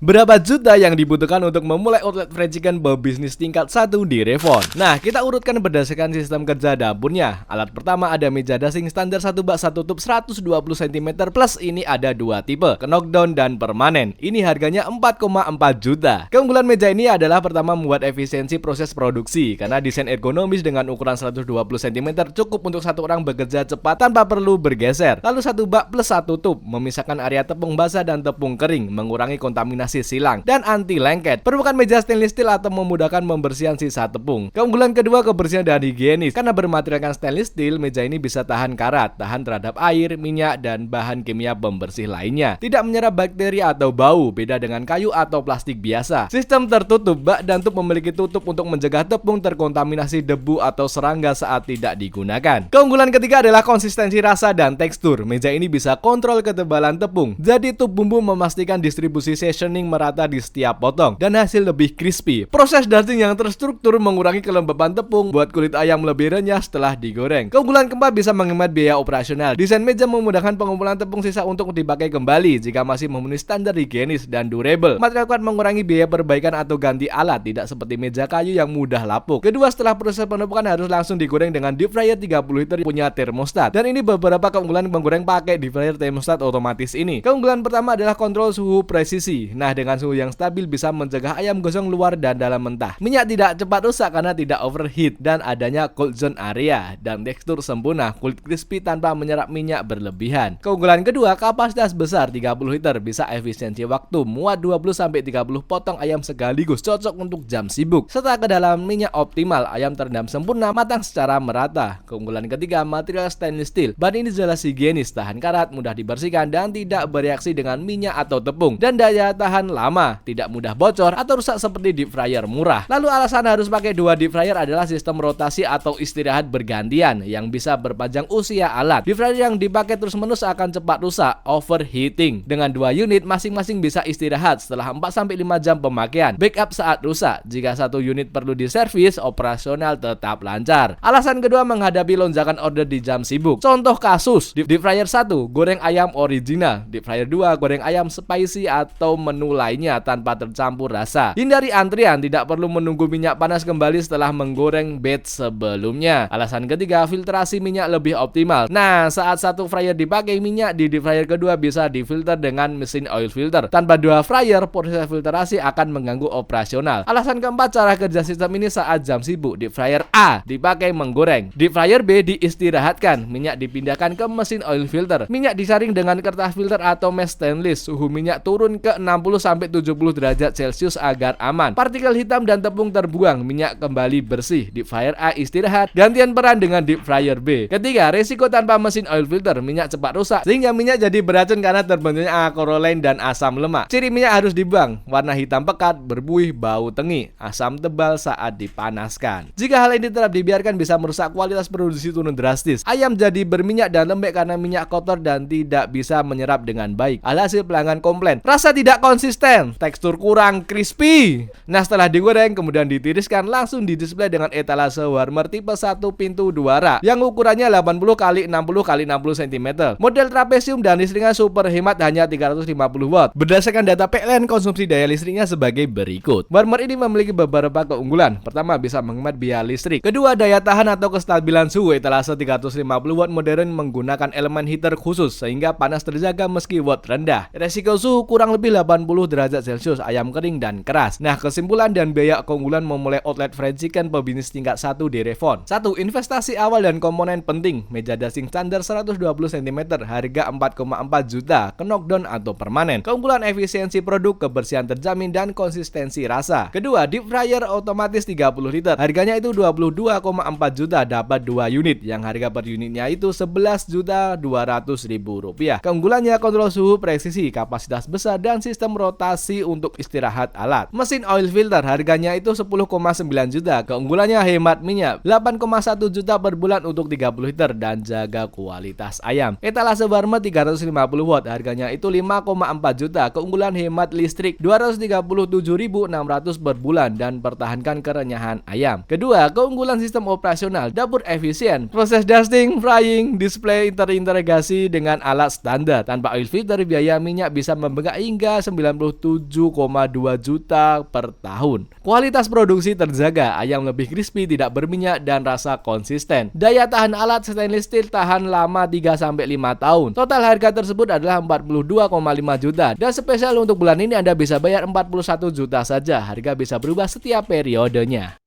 Berapa juta yang dibutuhkan untuk memulai outlet fried chicken berbisnis tingkat 1 di Revon? Nah, kita urutkan berdasarkan sistem kerja dapurnya. Alat pertama ada meja dashing standar 1 bak 1 tub 120 cm plus ini ada 2 tipe, knockdown dan permanen. Ini harganya 4,4 juta. Keunggulan meja ini adalah pertama membuat efisiensi proses produksi karena desain ergonomis dengan ukuran 120 cm cukup untuk satu orang bekerja cepat tanpa perlu bergeser. Lalu 1 bak plus 1 tub memisahkan area tepung basah dan tepung kering, mengurangi kontaminasi silang dan anti lengket. Permukaan meja stainless steel atau memudahkan pembersihan sisa tepung. Keunggulan kedua kebersihan dan higienis. Karena bermaterialkan stainless steel, meja ini bisa tahan karat, tahan terhadap air, minyak dan bahan kimia pembersih lainnya. Tidak menyerap bakteri atau bau, beda dengan kayu atau plastik biasa. Sistem tertutup, bak dan tub memiliki tutup untuk mencegah tepung terkontaminasi debu atau serangga saat tidak digunakan. Keunggulan ketiga adalah konsistensi rasa dan tekstur. Meja ini bisa kontrol ketebalan tepung. Jadi tub bumbu memastikan distribusi seasoning merata di setiap potong dan hasil lebih crispy. Proses dashing yang terstruktur mengurangi kelembapan tepung, buat kulit ayam lebih renyah setelah digoreng. Keunggulan keempat bisa menghemat biaya operasional. Desain meja memudahkan pengumpulan tepung sisa untuk dipakai kembali jika masih memenuhi standar higienis dan durable. Material kuat mengurangi biaya perbaikan atau ganti alat, tidak seperti meja kayu yang mudah lapuk. Kedua, setelah proses penumpukan harus langsung digoreng dengan deep fryer 30 liter punya termostat. Dan ini beberapa keunggulan menggoreng pakai deep fryer termostat otomatis ini. Keunggulan pertama adalah kontrol suhu presisi. Nah, dengan suhu yang stabil bisa mencegah ayam gosong luar dan dalam mentah. Minyak tidak cepat rusak karena tidak overheat dan adanya cold zone area, dan tekstur sempurna, kulit crispy tanpa menyerap minyak berlebihan. Keunggulan kedua, kapasitas besar 30 liter, bisa efisiensi waktu, muat 20-30 potong ayam sekaligus, cocok untuk jam sibuk. Setelah kedalaman minyak optimal, ayam terendam sempurna, matang secara merata. Keunggulan ketiga, material stainless steel. Bahan ini jelas higienis, tahan karat, mudah dibersihkan dan tidak bereaksi dengan minyak atau tepung, dan daya tahan lama, tidak mudah bocor atau rusak seperti deep fryer murah. Lalu alasan harus pakai dua deep fryer adalah sistem rotasi atau istirahat bergantian yang bisa berpanjang usia alat. Deep fryer yang dipakai terus-menerus akan cepat rusak, overheating. Dengan dua unit masing-masing bisa istirahat setelah 4-5 jam pemakaian, backup saat rusak. Jika satu unit perlu diservis, operasional tetap lancar. Alasan kedua, menghadapi lonjakan order di jam sibuk. Contoh kasus, deep fryer 1 goreng ayam original, deep fryer 2 goreng ayam spicy atau menu lainnya tanpa tercampur rasa. Hindari antrian, tidak perlu menunggu minyak panas kembali setelah menggoreng batch sebelumnya. Alasan ketiga, filtrasi minyak lebih optimal. Nah, saat satu fryer dipakai, minyak di deep fryer kedua bisa difilter dengan mesin oil filter. Tanpa dua fryer, proses filtrasi akan mengganggu operasional. Alasan keempat, cara kerja sistem ini saat jam sibuk. Deep fryer A dipakai menggoreng, deep fryer B diistirahatkan, minyak dipindahkan ke mesin oil filter. Minyak disaring dengan kertas filter atau mesh stainless. Suhu minyak turun ke 60-70 derajat Celcius agar aman. Partikel hitam dan tepung terbuang, minyak kembali bersih. Deep fryer A istirahat, gantian peran dengan deep fryer B. Ketiga, resiko tanpa mesin oil filter, minyak cepat rusak sehingga minyak jadi beracun karena terbentuknya akrolein dan asam lemak. Ciri minyak harus dibuang, warna hitam pekat, berbuih, bau tengi, asam tebal saat dipanaskan. Jika hal ini tetap dibiarkan bisa merusak kualitas produksi turun drastis. Ayam jadi berminyak dan lembek karena minyak kotor dan tidak bisa menyerap dengan baik. Alhasil pelanggan komplain, rasa tidak konsisten, tekstur kurang crispy. Nah, setelah digoreng kemudian ditiriskan, langsung didisplay dengan etalase warmer tipe 1 pintu 2 rak yang ukurannya 80 x 60 x 60 cm. Model trapesium dan listriknya super hemat, hanya 350 watt. Berdasarkan data PLN, konsumsi daya listriknya sebagai berikut. Warmer ini memiliki beberapa keunggulan. Pertama, bisa menghemat biaya listrik. Kedua, daya tahan atau kestabilan suhu. Etalase 350 watt modern menggunakan elemen heater khusus sehingga panas terjaga meski watt rendah. Resiko suhu kurang lebih 80 derajat Celcius, ayam kering dan keras. Nah, kesimpulan dan biaya keunggulan memulai outlet fried chicken pebisnis tingkat 1 di Revon. 1. Investasi awal dan komponen penting. Meja dashing standar 120 cm, harga 4,4 juta, knockdown atau permanen. Keunggulan efisiensi produk, kebersihan terjamin dan konsistensi rasa. Kedua, deep fryer otomatis 30 liter. Harganya itu 22,4 juta, dapat 2 unit yang harga per unitnya itu 11.200.000 rupiah. Keunggulannya kontrol suhu presisi, kapasitas besar dan sistem rotasi untuk istirahat alat. Mesin oil filter harganya itu 10,9 juta. Keunggulannya hemat minyak, 8,1 juta per bulan untuk 30 liter dan jaga kualitas ayam. Etalase warmer 350 watt, harganya itu 5,4 juta. Keunggulan hemat listrik 237.600 per bulan dan pertahankan kerenyahan ayam. Kedua, keunggulan sistem operasional, dapur efisien, proses dusting, frying, display terintegrasi dengan alat standar. Tanpa oil filter, biaya minyak bisa membengkak hingga 90% 97,2 juta per tahun. Kualitas produksi terjaga, ayam lebih crispy, tidak berminyak, dan rasa konsisten. Daya tahan alat stainless steel tahan lama 3-5 tahun. Total harga tersebut adalah 42,5 juta. Dan spesial untuk bulan ini Anda bisa bayar 41 juta saja. Harga bisa berubah setiap periodenya.